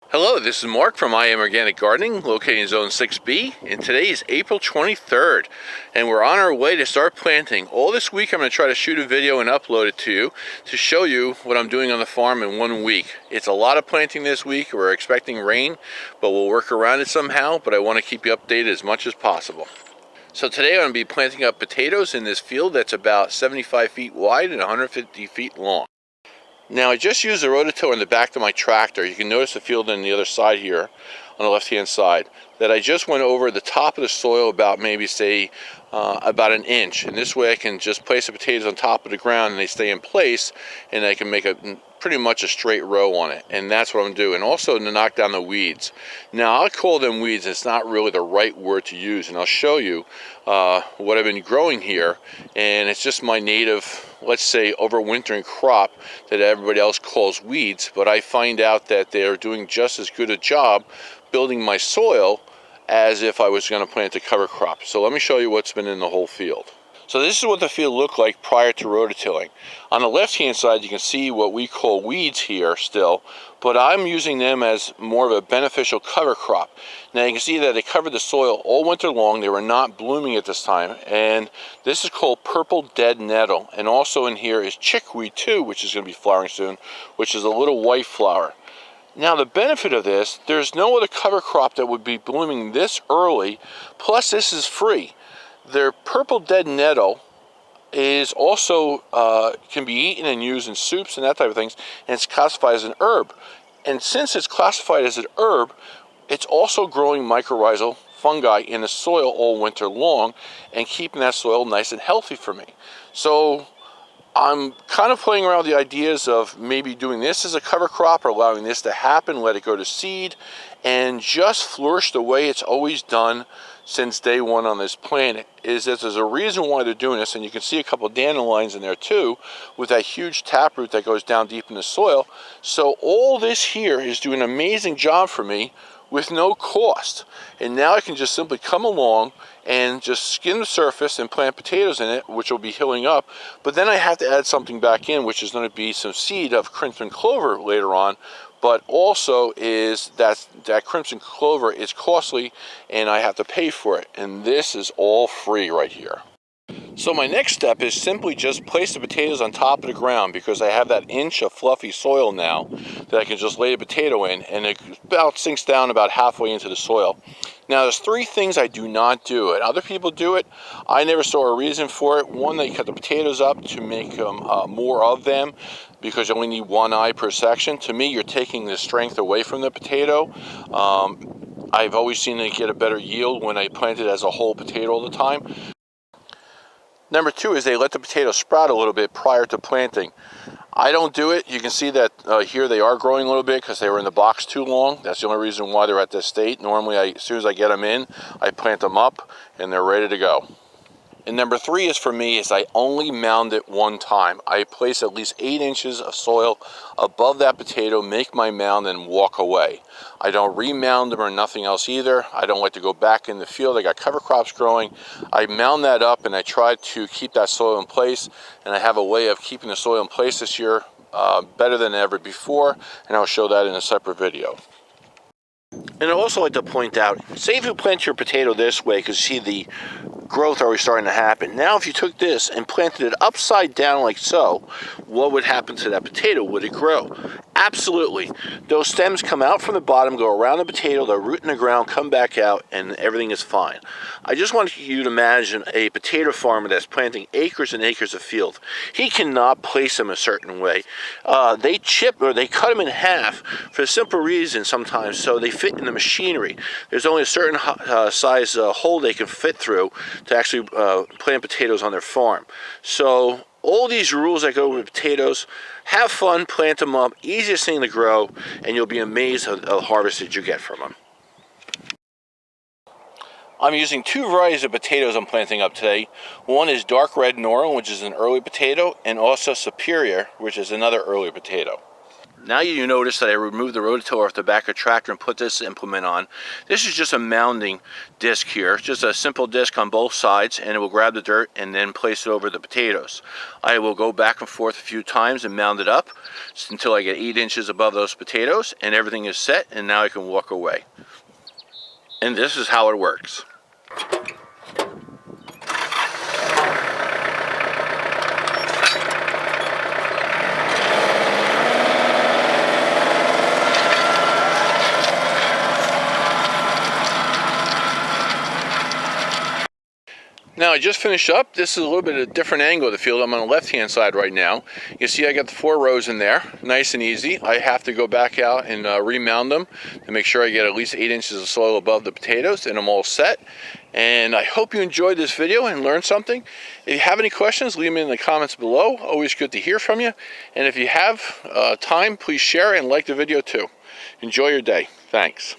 Hello, this is Mark from I Am Organic Gardening, located in Zone 6B, and today is April 23rd, and we're on our way to start planting. All this week I'm going to try to shoot a video and upload it to you to show you what I'm doing on the farm in 1 week. It's a lot of planting this week. We're expecting rain, but we'll work around it somehow, but I want to keep you updated as much as possible. So today I'm going to be planting up potatoes in this field that's about 75 feet wide and 150 feet long. Now I just used the rototiller in the back of my tractor. You can notice the field on the other side here, on the left hand side, that I just went over the top of the soil about maybe say about an inch, and this way I can just place the potatoes on top of the ground and they stay in place, and I can make a pretty much a straight row on it, and that's what I'm doing. And also to knock down the weeds. Now I'll call them weeds, it's not really the right word to use, and I'll show you what I've been growing here, and it's just my native, let's say, overwintering crop that everybody else calls weeds, but I find out that they're doing just as good a job building my soil as if I was going to plant a cover crop. So let me show you what's been in the whole field. So this is what the field looked like prior to rototilling. On the left hand side you can see what we call weeds here still, but I'm using them as more of a beneficial cover crop. Now you can see that they covered the soil all winter long. They were not blooming at this time, and this is called purple dead nettle. And also in here is chickweed too, which is going to be flowering soon, which is a little white flower. Now the benefit of this, there's no other cover crop that would be blooming this early, plus this is free. Their purple dead nettle is also can be eaten and used in soups and that type of things, and it's classified as an herb. And since it's classified as an herb, it's also growing mycorrhizal fungi in the soil all winter long and keeping that soil nice and healthy for me. So I'm kind of playing around with the ideas of maybe doing this as a cover crop or allowing this to happen, let it go to seed, and just flourish the way it's always done since day one on this planet. Is that there's a reason why they're doing this, and you can see a couple dandelions in there too with that huge taproot that goes down deep in the soil. So all this here is doing an amazing job for me with no cost, and now I can just simply come along and just skim the surface and plant potatoes in it, which will be hilling up. But then I have to add something back in, which is going to be some seed of crimson clover later on, but also is that crimson clover is costly and I have to pay for it, and this is all free right here. So my next step is simply just place the potatoes on top of the ground, because I have that inch of fluffy soil now that I can just lay a potato in, and it about sinks down about halfway into the soil. Now there's three things I do not do, and other people do it. I never saw a reason for it. One, they cut the potatoes up to make more of them, because you only need one eye per section. To me, you're taking the strength away from the potato. I've always seen it get a better yield when I plant it as a whole potato all the time. Number two is they let the potatoes sprout a little bit prior to planting. I don't do it. You can see that here they are growing a little bit because they were in the box too long. That's the only reason why they're at this state. Normally, as soon as I get them in, I plant them up and they're ready to go. And number three is for me is I only mound it one time. I place at least 8 inches of soil above that potato, make my mound, and walk away. I don't remound them or nothing else either. I don't like to go back in the field. I got cover crops growing. I mound that up and I try to keep that soil in place, and I have a way of keeping the soil in place this year better than ever before, and I'll show that in a separate video. And I'd also like to point out, say if you plant your potato this way, because you see the growth already starting to happen. Now if you took this and planted it upside down like so, what would happen to that potato? Would it grow? Absolutely. Those stems come out from the bottom, go around the potato, they'll root in the ground, come back out, and everything is fine. I just want you to imagine a potato farmer that's planting acres and acres of field. He cannot place them a certain way. They chip or they cut them in half for the simple reason sometimes so they fit in the machinery. There's only a certain size hole they can fit through to actually plant potatoes on their farm. So all these rules that go with potatoes, have fun, plant them up, easiest thing to grow, and you'll be amazed at the harvest that you get from them. I'm using two varieties of potatoes I'm planting up today. One is dark red Norland, which is an early potato, and also Superior, which is another early potato. Now you notice that I removed the rototiller off the back of the tractor and put this implement on. This is just a mounding disc here, just a simple disc on both sides, and it will grab the dirt and then place it over the potatoes. I will go back and forth a few times and mound it up until I get 8 inches above those potatoes, and everything is set, and now I can walk away. And this is how it works. Now I just finished up. This is a little bit of a different angle of the field. I'm on the left hand side right now. You see I got the 4 rows in there, nice and easy. I have to go back out and remound them to make sure I get at least 8 inches of soil above the potatoes, and I'm all set. And I hope you enjoyed this video and learned something. If you have any questions, leave them in the comments below. Always good to hear from you. And if you have time, please share and like the video too. Enjoy your day. Thanks.